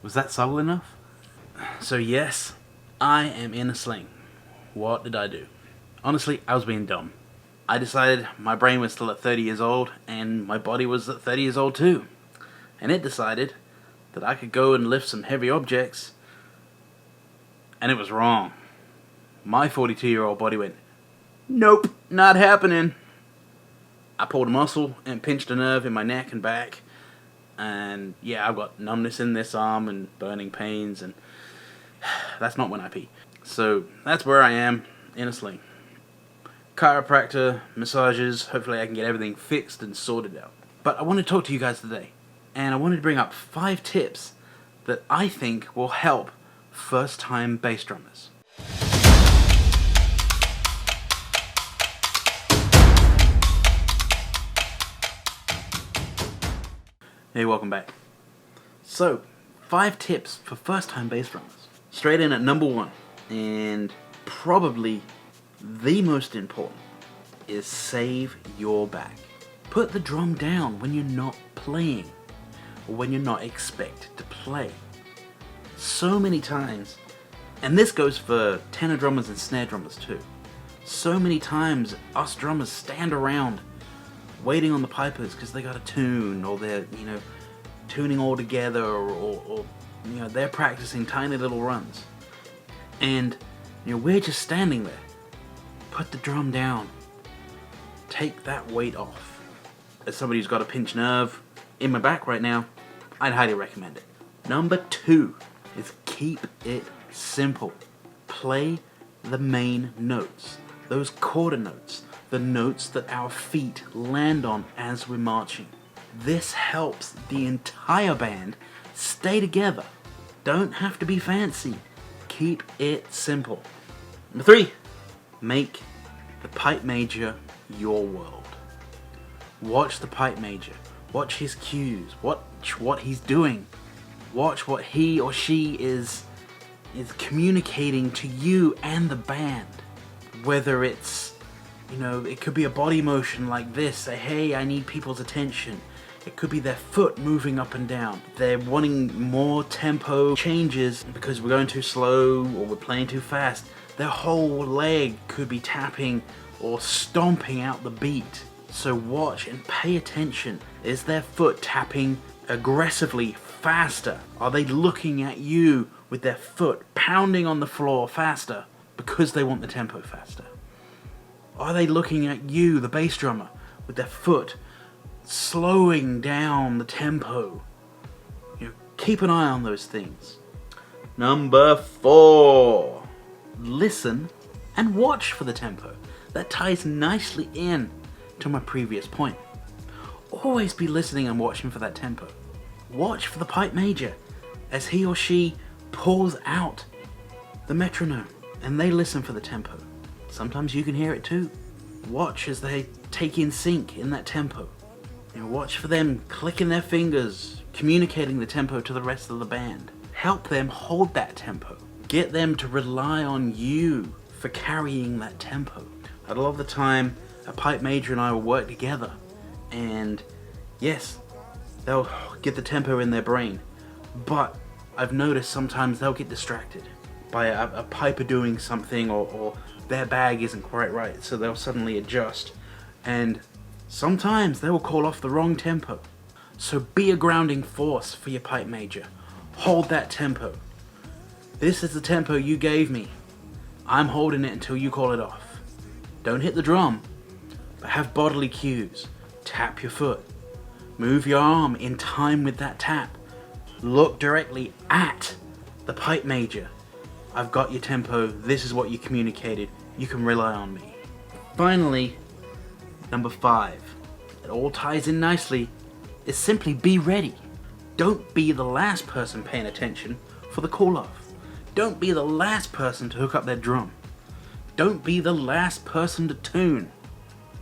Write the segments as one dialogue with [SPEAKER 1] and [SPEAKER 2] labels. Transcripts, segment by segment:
[SPEAKER 1] Was that subtle enough? So yes, I am in a sling. What did I do? Honestly, I was being dumb. I decided my brain was still at 30 years old, and my body was at 30 years old too. And it decided that I could go and lift some heavy objects, and it was wrong. My 42-year-old body went, nope, not happening. I pulled a muscle and pinched a nerve in my neck and back, and yeah, I've got numbness in this arm and burning pains, and that's not when I pee. So that's where I am, in a sling. Chiropractor, massages, hopefully I can get everything fixed and sorted out. But I want to talk to you guys today, and I wanted to bring up 5 tips that I think will help first-time bass drummers. Hey, welcome back. So, 5 tips for first-time bass drummers. Straight in at number 1, and probably the most important, is save your back. Put the drum down when you're not playing, or when you're not expected to play. So many times, and this goes for tenor drummers and snare drummers too, so many times us drummers stand around waiting on the pipers because they got a tune, or they're, tuning all together, or they're practicing tiny little runs. And, we're just standing there. Put the drum down. Take that weight off. As somebody who's got a pinched nerve in my back right now, I'd highly recommend it. Number 2 is keep it simple. Play the main notes. Those quarter notes. The notes that our feet land on as we're marching. This helps the entire band stay together. Don't have to be fancy. Keep it simple. Number 3, make the pipe major your world. Watch the pipe major. Watch his cues. Watch what he's doing. Watch what he or she is communicating to you and the band. Whether it's, it could be a body motion like this. Say, hey, I need people's attention. It could be their foot moving up and down. They're wanting more tempo changes because we're going too slow or we're playing too fast. Their whole leg could be tapping or stomping out the beat. So watch and pay attention. Is their foot tapping aggressively faster? Are they looking at you with their foot pounding on the floor faster because they want the tempo faster? Are they looking at you, the bass drummer, with their foot slowing down the tempo? Keep an eye on those things. Number 4, listen and watch for the tempo. That ties nicely in to my previous point. Always be listening and watching for that tempo. Watch for the pipe major as he or she pulls out the metronome, and they listen for the tempo. Sometimes you can hear it too. Watch as they take in sync in that tempo. Watch for them clicking their fingers, communicating the tempo to the rest of the band. Help them hold that tempo. Get them to rely on you for carrying that tempo. A lot of the time, a pipe major and I will work together, and yes, they'll get the tempo in their brain, but I've noticed sometimes they'll get distracted by a piper doing something, or their bag isn't quite right, so they'll suddenly adjust, and sometimes they will call off the wrong tempo. So be a grounding force for your pipe major. Hold that tempo. This is the tempo you gave me. I'm holding it until you call it off. Don't hit the drum, but have bodily cues. Tap your foot. Move your arm in time with that tap. Look directly at the pipe major. I've got your tempo. This is what you communicated. You can rely on me. Finally, number 5. It all ties in nicely. Is simply be ready. Don't be the last person paying attention for the call-off. Don't be the last person to hook up their drum. Don't be the last person to tune.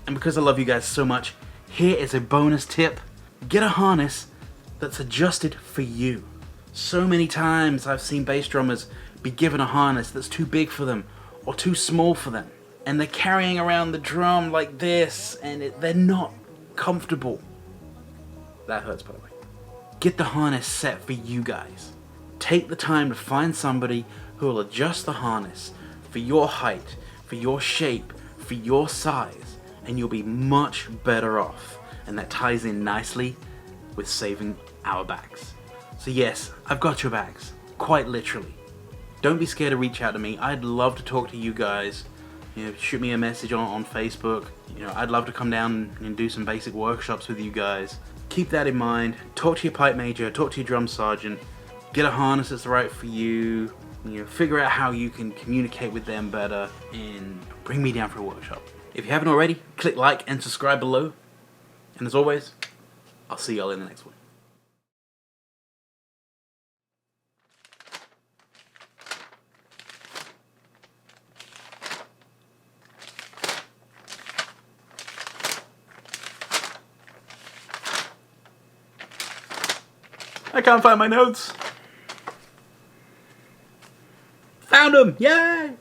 [SPEAKER 1] And because I love you guys so much, here is a bonus tip. Get a harness that's adjusted for you. So many times I've seen bass drummers be given a harness that's too big for them or too small for them. And they're carrying around the drum like this, and they're not comfortable. That hurts, by the way. Get the harness set for you guys. Take the time to find somebody who will adjust the harness for your height, for your shape, for your size, and you'll be much better off. And that ties in nicely with saving our backs. So yes, I've got your backs, quite literally. Don't be scared to reach out to me. I'd love to talk to you guys. You know, shoot me a message on Facebook. You know, I'd love to come down and do some basic workshops with you guys. Keep that in mind. Talk to your pipe major, talk to your drum sergeant. Get a harness that's right for you. You know, figure out how you can communicate with them better, and bring me down for a workshop. If you haven't already, click like and subscribe below. And as always, I'll see y'all in the next one. I can't find my notes. Found them! Yay!